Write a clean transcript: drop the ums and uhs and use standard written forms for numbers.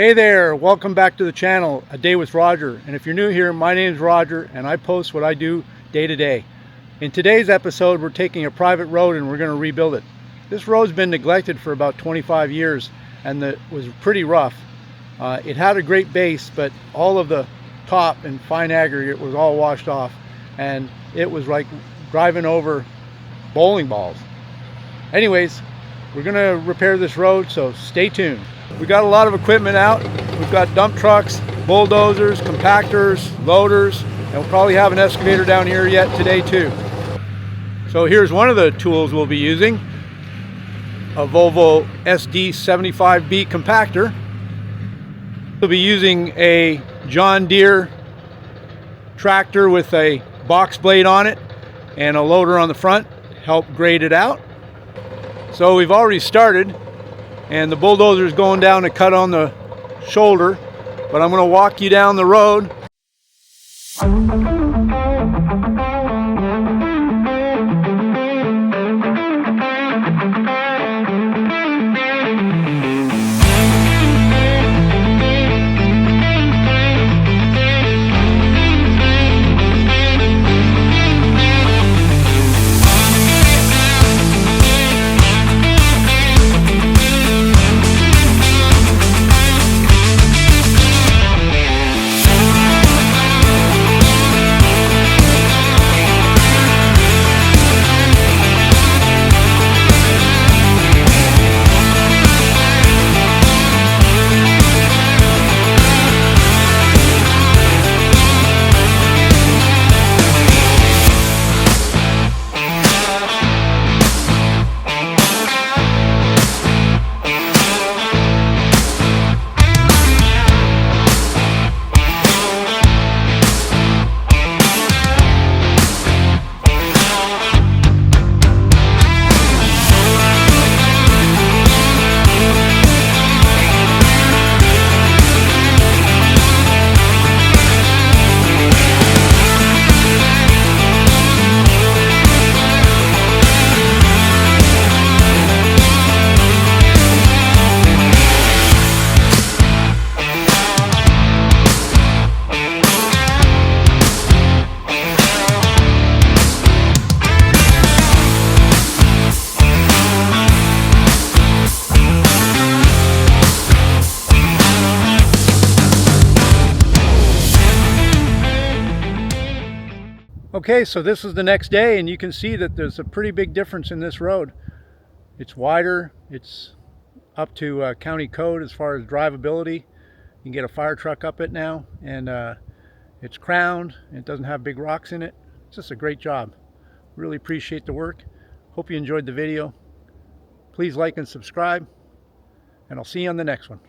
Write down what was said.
Hey there, welcome back to the channel, A Day with Roger. And if you're new here, my name is Roger and I post what I do day to day. In today's episode, we're taking a private road and we're going to rebuild it. This road's been neglected for about 25 years and it was pretty rough. It had a great base, but all of the top and fine aggregate was all washed off and it was like driving over bowling balls. Anyways, we're going to repair this road, so stay tuned. We got a lot of equipment out. We've got dump trucks, bulldozers, compactors, loaders, and we'll probably have an excavator down here yet today too. So here's one of the tools we'll be using, a Volvo SD75B compactor. We'll be using a John Deere tractor with a box blade on it and a loader on the front, help grade it out. So we've already started and the bulldozer is going down to cut on the shoulder, but I'm going to walk you down the road. Okay, so this is the next day and you can see that there's a pretty big difference in this road. It's wider, it's up to county code as far as drivability. You can get a fire truck up it now, and it's crowned, it doesn't have big rocks in it. It's just a great job. Really appreciate the work. Hope you enjoyed the video. Please like and subscribe, and I'll see you on the next one.